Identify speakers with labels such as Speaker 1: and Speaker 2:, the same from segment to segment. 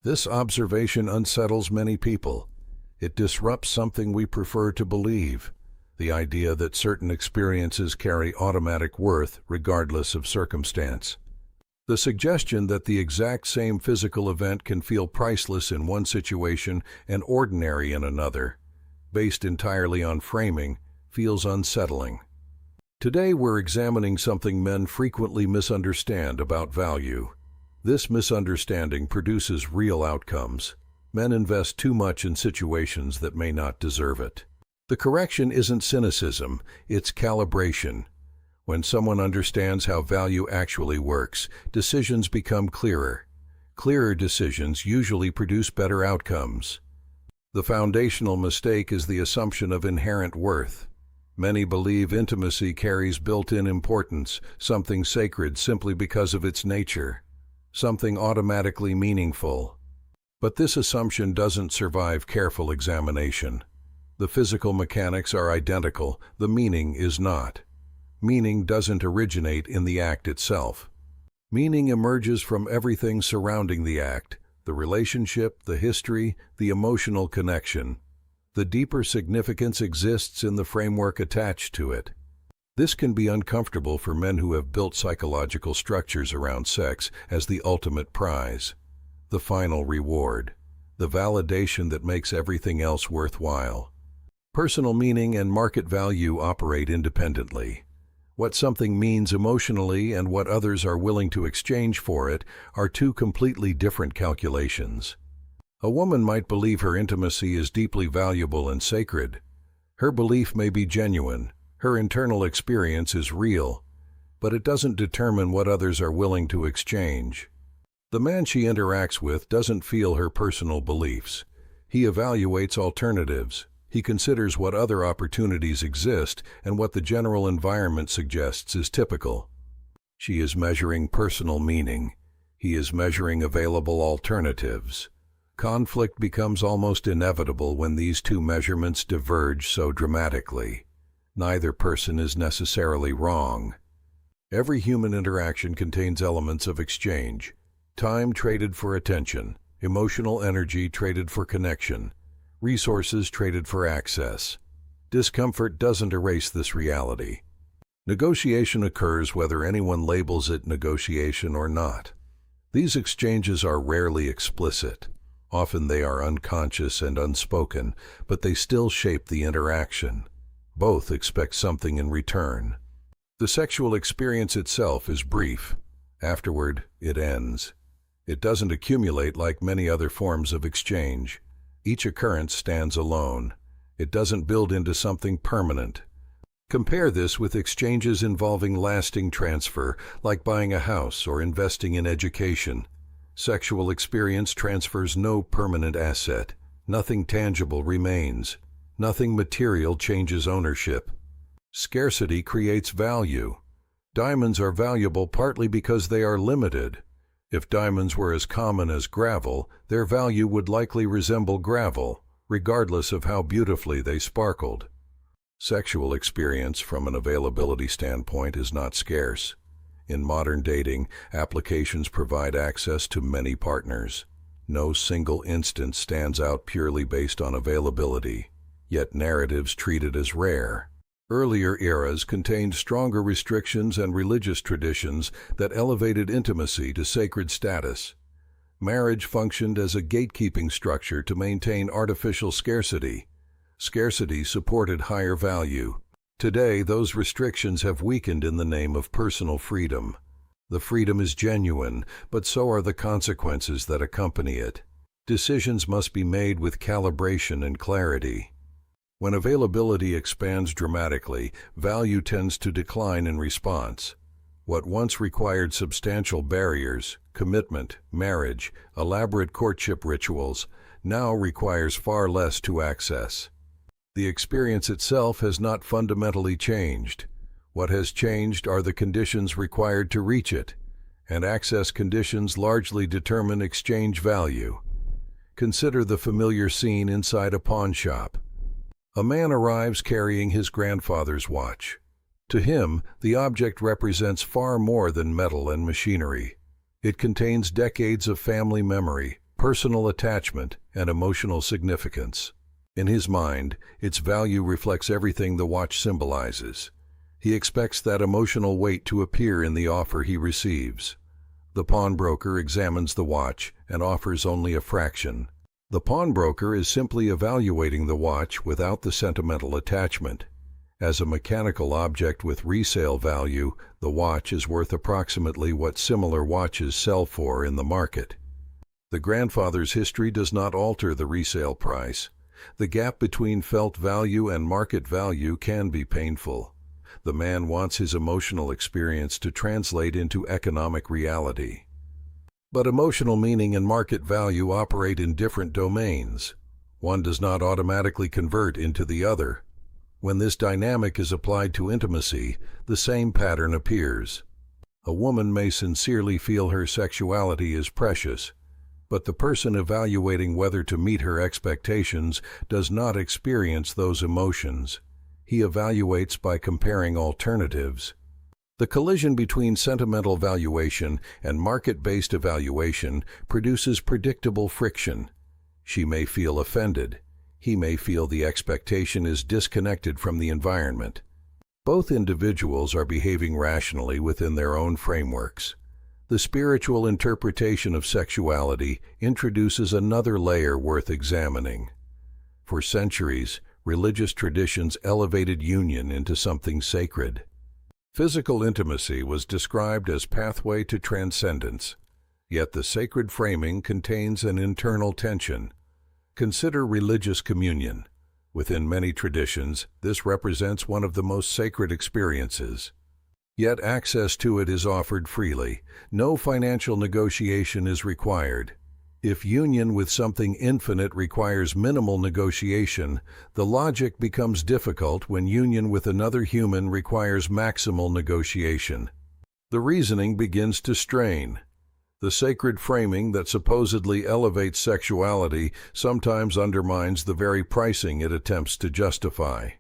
Speaker 1: This observation unsettles many people. It disrupts something we prefer to believe, the idea that certain experiences carry automatic worth regardless of circumstance. The suggestion that the exact same physical event can feel priceless in one situation and ordinary in another, based entirely on framing, feels unsettling. Today we're examining something men frequently misunderstand about value. This misunderstanding produces real outcomes. Men invest too much in situations that may not deserve it. The correction isn't cynicism, it's calibration. When someone understands how value actually works, decisions become clearer. Clearer decisions usually produce better outcomes. The foundational mistake is the assumption of inherent worth. Many believe intimacy carries built-in importance, something sacred simply because of its nature, something automatically meaningful. But this assumption doesn't survive careful examination. The physical mechanics are identical, the meaning is not. Meaning doesn't originate in the act itself. Meaning emerges from everything surrounding the act, the relationship, the history, the emotional connection. The deeper significance exists in the framework attached to it. This can be uncomfortable for men who have built psychological structures around sex as the ultimate prize, the final reward, the validation that makes everything else worthwhile. Personal meaning and market value operate independently. What something means emotionally and what others are willing to exchange for it are two completely different calculations. A woman might believe her intimacy is deeply valuable and sacred. Her belief may be genuine, her internal experience is real, but it doesn't determine what others are willing to exchange. The man she interacts with doesn't feel her personal beliefs. He evaluates alternatives. He considers what other opportunities exist and what the general environment suggests is typical. She is measuring personal meaning. He is measuring available alternatives. Conflict becomes almost inevitable when these two measurements diverge so dramatically. Neither person is necessarily wrong. Every human interaction contains elements of exchange. Time traded for attention, emotional energy traded for connection, resources traded for access. Discomfort doesn't erase this reality. Negotiation occurs whether anyone labels it negotiation or not. These exchanges are rarely explicit. Often they are unconscious and unspoken, but they still shape the interaction. Both expect something in return. The sexual experience itself is brief. Afterward, it ends. It doesn't accumulate like many other forms of exchange. Each occurrence stands alone. It doesn't build into something permanent. Compare this with exchanges involving lasting transfer, like buying a house or investing in education. Sexual experience transfers no permanent asset. Nothing tangible remains. Nothing material changes ownership. Scarcity creates value. Diamonds are valuable partly because they are limited. If diamonds were as common as gravel, their value would likely resemble gravel, regardless of how beautifully they sparkled. Sexual experience, from an availability standpoint, is not scarce. In modern dating, applications provide access to many partners. No single instance stands out purely based on availability, yet narratives treat it as rare. Earlier eras contained stronger restrictions and religious traditions that elevated intimacy to sacred status. Marriage functioned as a gatekeeping structure to maintain artificial scarcity. Scarcity supported higher value. Today, those restrictions have weakened in the name of personal freedom. The freedom is genuine, but so are the consequences that accompany it. Decisions must be made with calibration and clarity. When availability expands dramatically, value tends to decline in response. What once required substantial barriers, commitment, marriage, elaborate courtship rituals, now requires far less to access. The experience itself has not fundamentally changed. What has changed are the conditions required to reach it, and access conditions largely determine exchange value. Consider the familiar scene inside a pawn shop. A man arrives carrying his grandfather's watch. To him, the object represents far more than metal and machinery. It contains decades of family memory, personal attachment, and emotional significance. In his mind, its value reflects everything the watch symbolizes. He expects that emotional weight to appear in the offer he receives. The pawnbroker examines the watch and offers only a fraction. The pawnbroker is simply evaluating the watch without the sentimental attachment. As a mechanical object with resale value, the watch is worth approximately what similar watches sell for in the market. The grandfather's history does not alter the resale price. The gap between felt value and market value can be painful. The man wants his emotional experience to translate into economic reality. But emotional meaning and market value operate in different domains. One does not automatically convert into the other. When this dynamic is applied to intimacy, the same pattern appears. A woman may sincerely feel her sexuality is precious, but the person evaluating whether to meet her expectations does not experience those emotions. He evaluates by comparing alternatives. The collision between sentimental valuation and market-based evaluation produces predictable friction. She may feel offended. He may feel the expectation is disconnected from the environment. Both individuals are behaving rationally within their own frameworks. The spiritual interpretation of sexuality introduces another layer worth examining. For centuries, religious traditions elevated union into something sacred. Physical intimacy was described as pathway to transcendence, yet the sacred framing contains an internal tension. Consider religious communion. Within many traditions, this represents one of the most sacred experiences. Yet access to it is offered freely. No financial negotiation is required. If union with something infinite requires minimal negotiation, the logic becomes difficult when union with another human requires maximal negotiation. The reasoning begins to strain. The sacred framing that supposedly elevates sexuality sometimes undermines the very pricing it attempts to justify.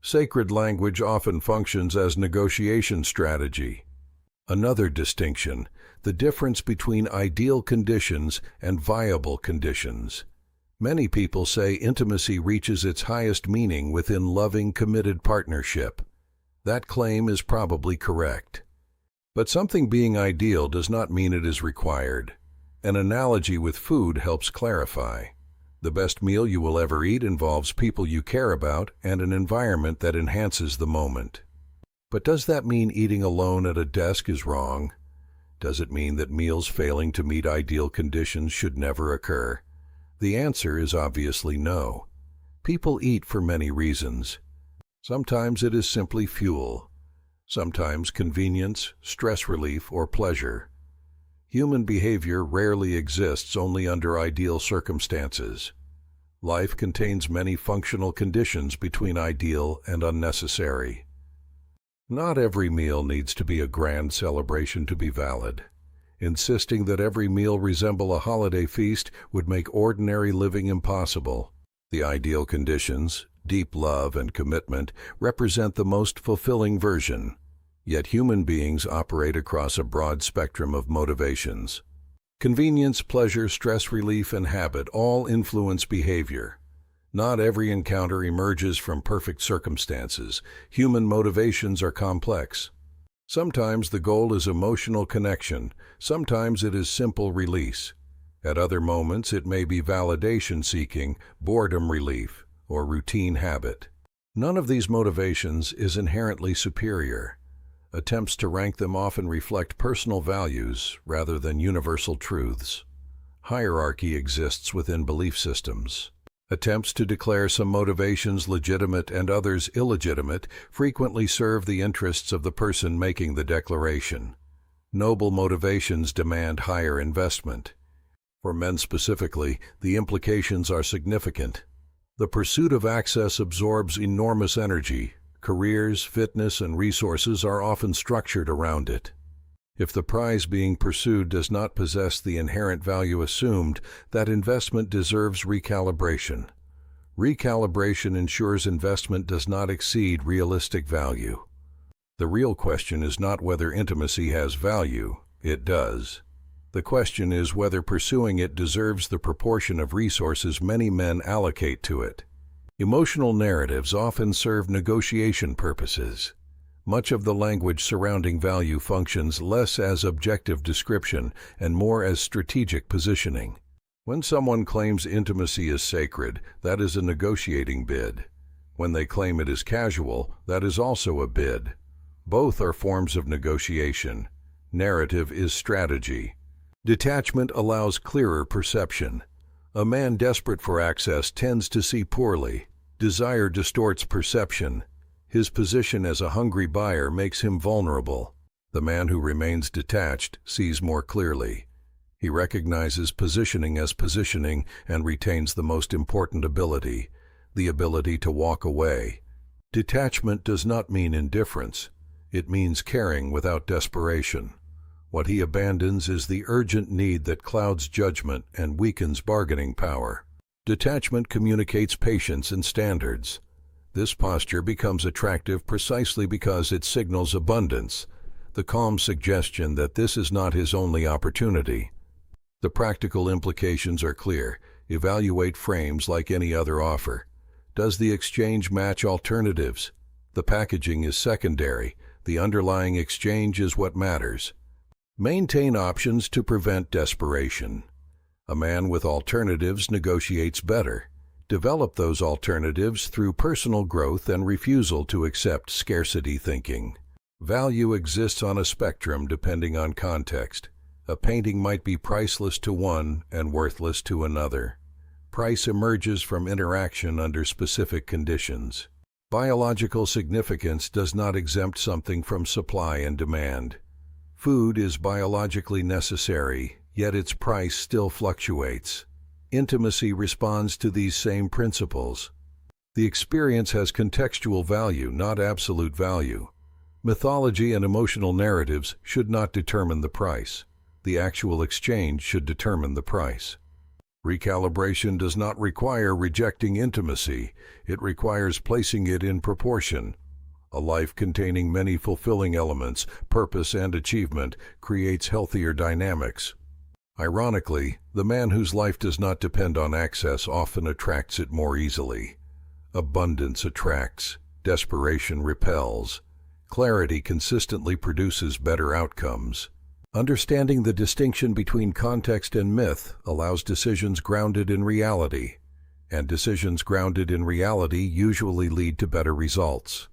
Speaker 1: Sacred language often functions as negotiation strategy. Another distinction, the difference between ideal conditions and viable conditions. Many people say intimacy reaches its highest meaning within loving, committed partnership. That claim is probably correct. But something being ideal does not mean it is required. An analogy with food helps clarify. The best meal you will ever eat involves people you care about and an environment that enhances the moment. But does that mean eating alone at a desk is wrong? Does it mean that meals failing to meet ideal conditions should never occur? The answer is obviously no. People eat for many reasons. Sometimes it is simply fuel. Sometimes convenience, stress relief, or pleasure. Human behavior rarely exists only under ideal circumstances. Life contains many functional conditions between ideal and unnecessary. Not every meal needs to be a grand celebration to be valid. Insisting that every meal resemble a holiday feast would make ordinary living impossible. The ideal conditions, deep love and commitment, represent the most fulfilling version. Yet human beings operate across a broad spectrum of motivations. Convenience, pleasure, stress relief, and habit all influence behavior. Not every encounter emerges from perfect circumstances. Human motivations are complex. Sometimes the goal is emotional connection, sometimes it is simple release. At other moments it may be validation seeking, boredom relief, or routine habit. None of these motivations is inherently superior. Attempts to rank them often reflect personal values rather than universal truths. Hierarchy exists within belief systems. Attempts to declare some motivations legitimate and others illegitimate frequently serve the interests of the person making the declaration. Noble motivations demand higher investment. For men specifically, the implications are significant. The pursuit of access absorbs enormous energy. Careers, fitness, and resources are often structured around it. If the prize being pursued does not possess the inherent value assumed, that investment deserves recalibration. Recalibration ensures investment does not exceed realistic value. The real question is not whether intimacy has value, it does. The question is whether pursuing it deserves the proportion of resources many men allocate to it. Emotional narratives often serve negotiation purposes. Much of the language surrounding value functions less as objective description and more as strategic positioning. When someone claims intimacy is sacred, that is a negotiating bid. When they claim it is casual, that is also a bid. Both are forms of negotiation. Narrative is strategy. Detachment allows clearer perception. A man desperate for access tends to see poorly. Desire distorts perception. His position as a hungry buyer makes him vulnerable. The man who remains detached sees more clearly. He recognizes positioning as positioning and retains the most important ability, the ability to walk away. Detachment does not mean indifference. It means caring without desperation. What he abandons is the urgent need that clouds judgment and weakens bargaining power. Detachment communicates patience and standards. This posture becomes attractive precisely because it signals abundance, the calm suggestion that this is not his only opportunity. The practical implications are clear. Evaluate frames like any other offer. Does the exchange match alternatives? The packaging is secondary. The underlying exchange is what matters. Maintain options to prevent desperation. A man with alternatives negotiates better. Develop those alternatives through personal growth and refusal to accept scarcity thinking. Value exists on a spectrum depending on context. A painting might be priceless to one and worthless to another. Price emerges from interaction under specific conditions. Biological significance does not exempt something from supply and demand. Food is biologically necessary, yet its price still fluctuates. Intimacy responds to these same principles. The experience has contextual value, not absolute value. Mythology and emotional narratives should not determine the price. The actual exchange should determine the price. Recalibration does not require rejecting intimacy. It requires placing it in proportion. A life containing many fulfilling elements, purpose and achievement, creates healthier dynamics. Ironically, the man whose life does not depend on access often attracts it more easily. Abundance attracts. Desperation repels. Clarity consistently produces better outcomes. Understanding the distinction between context and myth allows decisions grounded in reality, and decisions grounded in reality usually lead to better results.